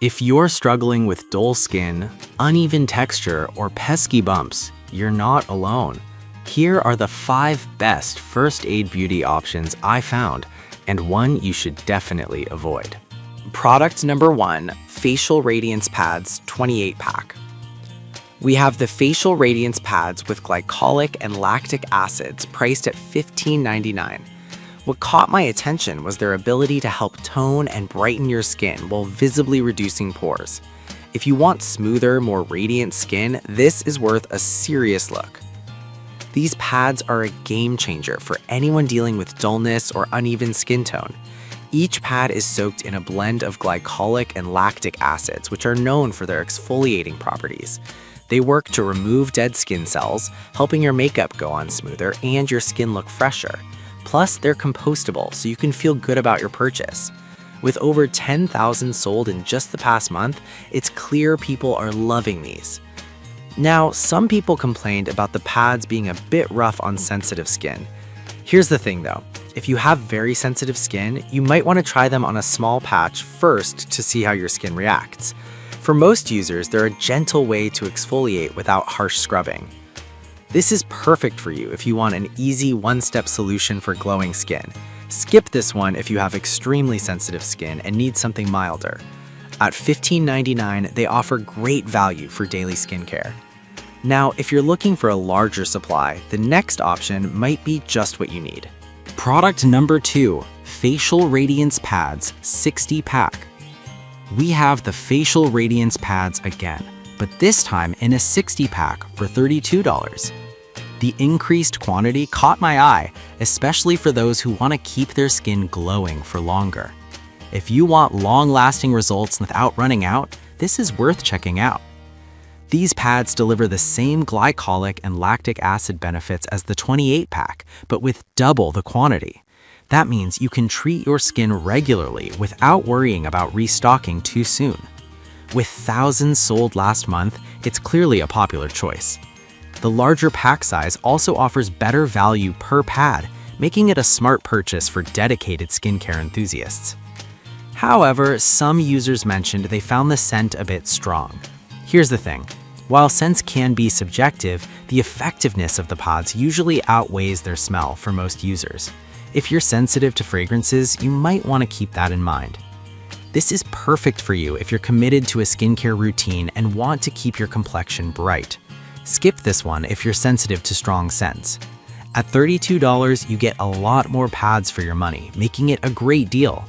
If you're struggling with dull skin, uneven texture, or pesky bumps, you're not alone. Here are the 5 best first aid beauty options I found, and one you should definitely avoid. Product number 1, Facial Radiance Pads 28-pack. We have the Facial Radiance Pads with glycolic and lactic acids priced at $15.99. What caught my attention was their ability to help tone and brighten your skin while visibly reducing pores. If you want smoother, more radiant skin, this is worth a serious look. These pads are a game changer for anyone dealing with dullness or uneven skin tone. Each pad is soaked in a blend of glycolic and lactic acids, which are known for their exfoliating properties. They work to remove dead skin cells, helping your makeup go on smoother and your skin look fresher. Plus, they're compostable, so you can feel good about your purchase. With over 10,000 sold in just the past month, it's clear people are loving these. Now, some people complained about the pads being a bit rough on sensitive skin. Here's the thing though, if you have very sensitive skin, you might want to try them on a small patch first to see how your skin reacts. For most users, they're a gentle way to exfoliate without harsh scrubbing. This is perfect for you if you want an easy one-step solution for glowing skin. Skip this one if you have extremely sensitive skin and need something milder. At $15.99, they offer great value for daily skincare. Now, if you're looking for a larger supply, the next option might be just what you need. Product number 2, Facial Radiance Pads 60-pack. We have the Facial Radiance Pads again, but this time in a 60-pack for $32. The increased quantity caught my eye, especially for those who want to keep their skin glowing for longer. If you want long-lasting results without running out, this is worth checking out. These pads deliver the same glycolic and lactic acid benefits as the 28-pack, but with double the quantity. That means you can treat your skin regularly without worrying about restocking too soon. With thousands sold last month, it's clearly a popular choice. The larger pack size also offers better value per pad, making it a smart purchase for dedicated skincare enthusiasts. However, some users mentioned they found the scent a bit strong. Here's the thing. While scents can be subjective, the effectiveness of the pods usually outweighs their smell for most users. If you're sensitive to fragrances, you might want to keep that in mind. This is perfect for you if you're committed to a skincare routine and want to keep your complexion bright. Skip this one if you're sensitive to strong scents. At $32, you get a lot more pads for your money, making it a great deal.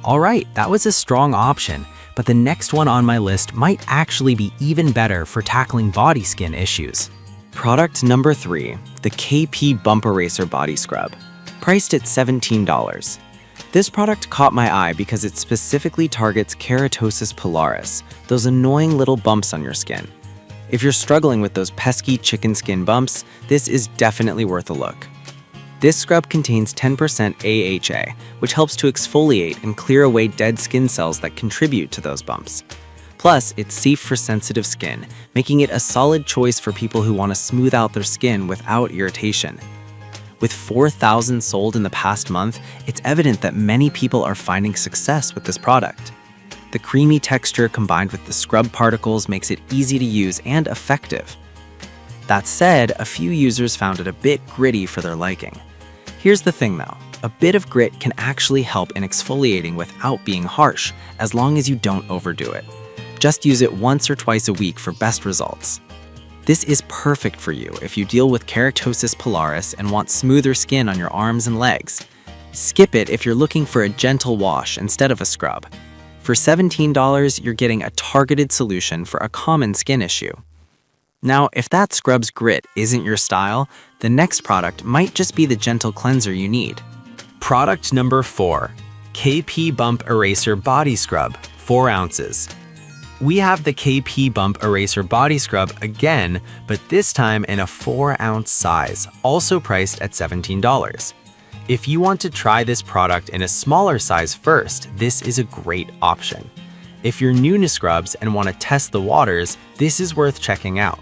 Alright, that was a strong option, but the next one on my list might actually be even better for tackling body skin issues. Product number 3, the KP Bump Eraser Body Scrub, priced at $17. This product caught my eye because it specifically targets keratosis pilaris, those annoying little bumps on your skin. If you're struggling with those pesky chicken skin bumps, this is definitely worth a look. This scrub contains 10% AHA, which helps to exfoliate and clear away dead skin cells that contribute to those bumps. Plus, it's safe for sensitive skin, making it a solid choice for people who want to smooth out their skin without irritation. With 4,000 sold in the past month, it's evident that many people are finding success with this product. The creamy texture combined with the scrub particles makes it easy to use and effective. That said, a few users found it a bit gritty for their liking. Here's the thing though, a bit of grit can actually help in exfoliating without being harsh, as long as you don't overdo it. Just use it once or twice a week for best results. This is perfect for you if you deal with keratosis pilaris and want smoother skin on your arms and legs. Skip it if you're looking for a gentle wash instead of a scrub. For $17, you're getting a targeted solution for a common skin issue. Now, if that scrub's grit isn't your style, the next product might just be the gentle cleanser you need. Product number 4, KP Bump Eraser Body Scrub, 4 ounces. We have the KP Bump Eraser Body Scrub again, but this time in a 4-ounce size, also priced at $17. If you want to try this product in a smaller size first, this is a great option. If you're new to scrubs and want to test the waters, this is worth checking out.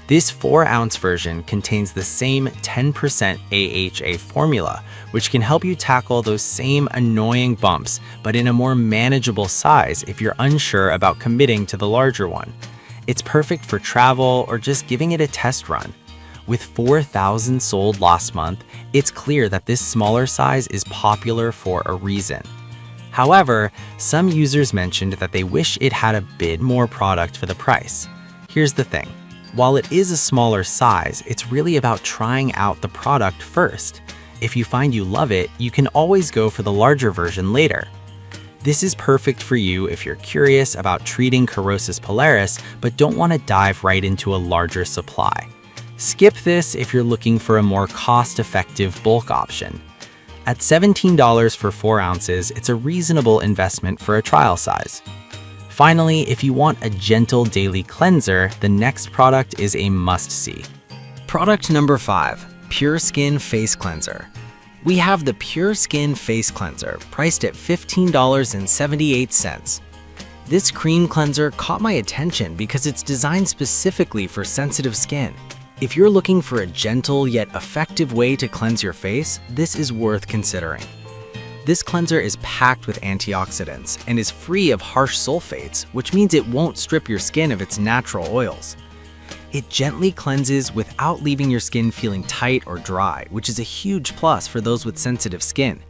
This 4-ounce version contains the same 10% AHA formula, which can help you tackle those same annoying bumps, but in a more manageable size if you're unsure about committing to the larger one. It's perfect for travel or just giving it a test run. With 4,000 sold last month, it's clear that this smaller size is popular for a reason. However, some users mentioned that they wish it had a bit more product for the price. Here's the thing. While it is a smaller size, it's really about trying out the product first. If you find you love it, you can always go for the larger version later. This is perfect for you if you're curious about treating keratosis pilaris but don't want to dive right into a larger supply. Skip this if you're looking for a more cost-effective bulk option. At $17 for 4 ounces, it's a reasonable investment for a trial size. Finally, if you want a gentle daily cleanser, the next product is a must-see. Product number 5, Pure Skin Face Cleanser. We have the Pure Skin Face Cleanser, priced at $15.78. This cream cleanser caught my attention because it's designed specifically for sensitive skin. If you're looking for a gentle yet effective way to cleanse your face, this is worth considering. This cleanser is packed with antioxidants and is free of harsh sulfates, which means it won't strip your skin of its natural oils. It gently cleanses without leaving your skin feeling tight or dry, which is a huge plus for those with sensitive skin.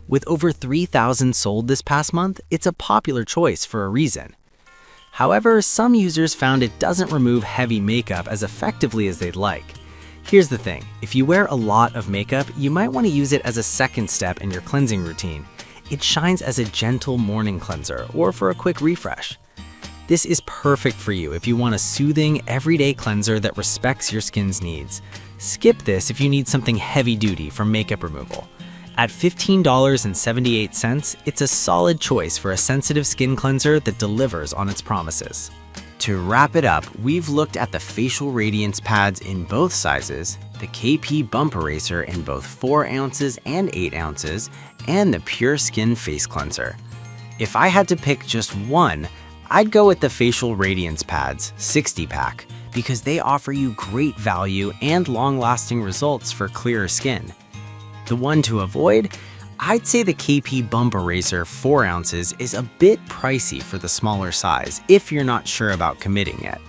With over 3,000 sold this past month, it's a popular choice for a reason. However, some users found it doesn't remove heavy makeup as effectively as they'd like. Here's the thing, if you wear a lot of makeup, you might want to use it as a second step in your cleansing routine. It shines as a gentle morning cleanser or for a quick refresh. This is perfect for you if you want a soothing, everyday cleanser that respects your skin's needs. Skip this if you need something heavy-duty for makeup removal. At $15.78, it's a solid choice for a sensitive skin cleanser that delivers on its promises. To wrap it up, we've looked at the facial radiance pads in both sizes, the KP Bump Eraser in both 4 ounces and 8 ounces, and the Pure Skin Face Cleanser. If I had to pick just one, I'd go with the Facial Radiance Pads 60-pack because they offer you great value and long-lasting results for clearer skin. The one to avoid? I'd say the KP Bump Eraser 4 ounces is a bit pricey for the smaller size if you're not sure about committing yet.